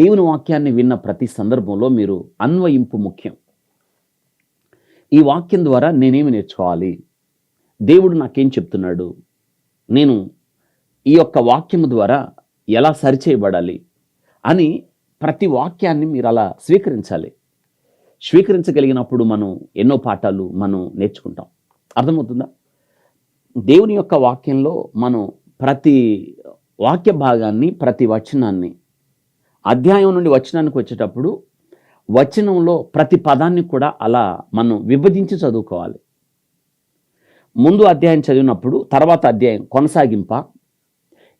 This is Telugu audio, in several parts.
దేవుని వాక్యాన్ని విన్న ప్రతి సందర్భంలో మీరు అన్వయింపు ముఖ్యం. ఈ వాక్యం ద్వారా నేనేమి నేర్చుకోవాలి? దేవుడు నాకేం చెప్తున్నాడు? నేను ఈ యొక్క వాక్యము ద్వారా ఎలా సరిచేయబడాలి అని ప్రతి వాక్యాన్ని మీరు అలా స్వీకరించాలి. స్వీకరించగలిగినప్పుడు మనం ఎన్నో పాఠాలు మనం నేర్చుకుంటాం. అర్థమవుతుందా? దేవుని యొక్క వాక్యంలో మనం ప్రతి వాక్య భాగాన్ని, ప్రతి వచనాన్ని, అధ్యాయం నుండి వచనానికి వచ్చేటప్పుడు వచనంలో ప్రతి పదాన్ని కూడా అలా మనం విభజించి చదువుకోవాలి. ముందు అధ్యాయం చదివినప్పుడు తర్వాత అధ్యాయం కొనసాగింప,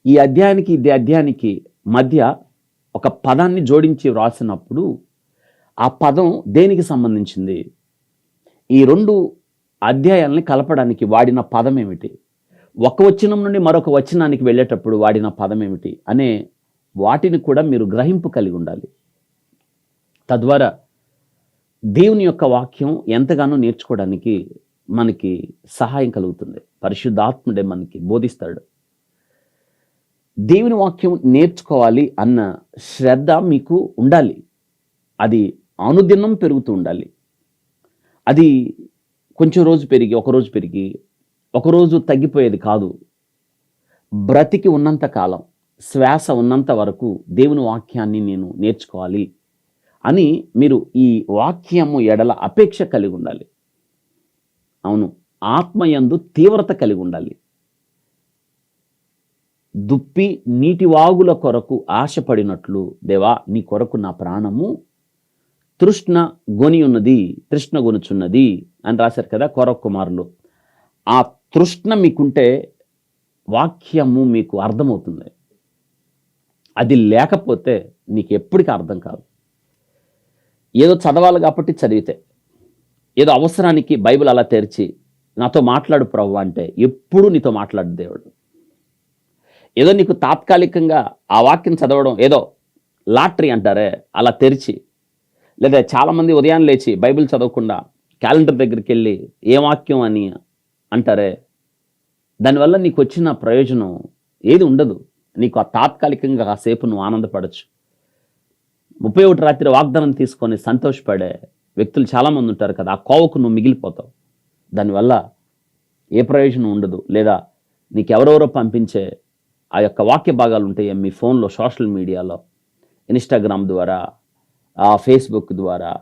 ఈ అధ్యాయానికి ఇది అధ్యాయానికి మధ్య ఒక పదాన్ని జోడించి వ్రాసినప్పుడు ఆ పదం దేనికి సంబంధించింది, ఈ రెండు అధ్యాయాలని కలపడానికి వాడిన పదం ఏమిటి, ఒక వచనం నుండి మరొక వచనానికి వెళ్ళేటప్పుడు వాడిన పదం ఏమిటి అనే వాటిని కూడా మీరు గ్రహింపు కలిగి ఉండాలి. తద్వారా దేవుని యొక్క వాక్యం ఎంతగానో నేర్చుకోవడానికి మనకి సహాయం కలుగుతుంది. పరిశుద్ధాత్ముడే మనకి బోధిస్తాడు. దేవుని వాక్యం నేర్చుకోవాలి అన్న శ్రద్ధ మీకు ఉండాలి. అది అనుదినం పెరుగుతూ ఉండాలి. అది కొంచెం రోజు పెరిగి ఒకరోజు తగ్గిపోయేది కాదు. బ్రతికి ఉన్నంత కాలం, శ్వాస ఉన్నంత వరకు దేవుని వాక్యాన్ని నేను నేర్చుకోవాలి అని మీరు ఈ వాక్యము ఎడల అపేక్ష కలిగి ఉండాలి. అవును, ఆత్మయందు తీవ్రత కలిగి ఉండాలి. దుప్పి నీటి వాగుల కొరకు ఆశపడినట్లు దేవా నీ కొరకు నా ప్రాణము తృష్ణ గొనుచున్నది అని రాశారు కదా కొరవ కుమారులు. ఆ తృష్ణ మీకుంటే వాక్యము మీకు అర్థమవుతుంది. అది లేకపోతే నీకు ఎప్పటికీ అర్థం కాదు. ఏదో చదవాలి కాబట్టి చదివితే, ఏదో అవసరానికి బైబిల్ అలా తెరిచి నాతో మాట్లాడు ప్రభువా అంటే ఎప్పుడు నీతో మాట్లాడు దేవుడు. ఏదో నీకు తాత్కాలికంగా ఆ వాక్యం చదవడం ఏదో లాటరీ అంటారే అలా తెరిచి, లేదా చాలామంది ఉదయం లేచి బైబిల్ చదవకుండా క్యాలెండర్ దగ్గరికి వెళ్ళి ఏ వాక్యం అని అంటారే, దానివల్ల నీకు వచ్చిన ప్రయోజనం ఏది ఉండదు. నీకు ఆ తాత్కాలికంగా కాసేపు నువ్వు ఆనందపడచ్చు. 31 రాత్రి వాగ్దానం తీసుకొని సంతోషపడే వ్యక్తులు చాలామంది ఉంటారు కదా, ఆ కోవకు నువ్వు మిగిలిపోతావు. దానివల్ల ఏ ప్రయోజనం ఉండదు. లేదా నీకు ఎవరెవరో పంపించే ఆ యొక్క వాక్య భాగాలు ఉంటాయి మీ ఫోన్లో, సోషల్ మీడియాలో, ఇన్స్టాగ్రామ్ ద్వారా, ఫేస్బుక్ ద్వారా,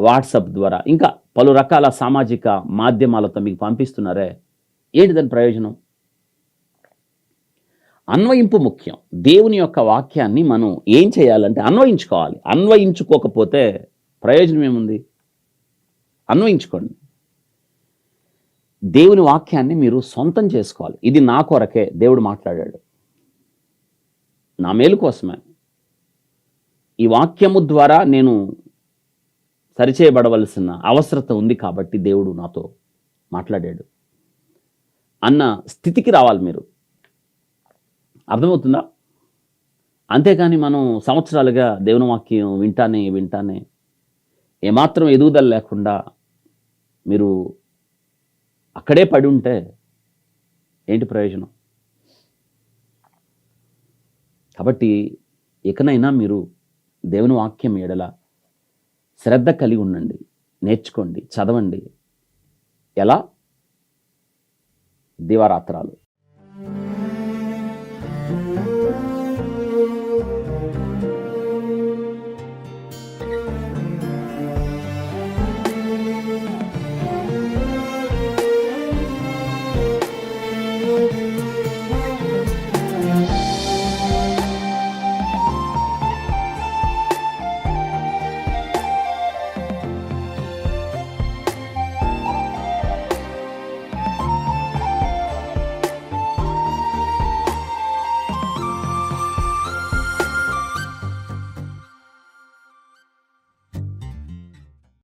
వాట్సాప్ ద్వారా, ఇంకా పలు రకాల సామాజిక మాధ్యమాలతో మీకు పంపిస్తున్నారే, ఏంటి దాని ప్రయోజనం? అన్వయింపు ముఖ్యం. దేవుని యొక్క వాక్యాన్ని మనం ఏం చేయాలంటే అన్వయించుకోవాలి. అన్వయించుకోకపోతే ప్రయోజనం ఏముంది? అన్వయించుకోండి. దేవుని వాక్యాన్ని మీరు సొంతం చేసుకోవాలి. ఇది నా కొరకే దేవుడు మాట్లాడాడు, నా మేలు కోసమే, ఈ వాక్యము ద్వారా నేను సరిచేయబడవలసిన అవసరత ఉంది కాబట్టి దేవుడు నాతో మాట్లాడాడు అన్న స్థితికి రావాలి మీరు. అర్థమవుతుందా? అంతేకాని మనం సంవత్సరాలుగా దేవుని వాక్యం వింటానే ఏమాత్రం ఎదుగుదల లేకుండా మీరు అక్కడే పడి ఉంటే ఏంటి ప్రయోజనం? కాబట్టి ఇకనైనా మీరు దేవుని వాక్యం ఎడల శ్రద్ధ కలిగి ఉండండి, నేర్చుకోండి, చదవండి. ఎలా? దివారాత్రాలు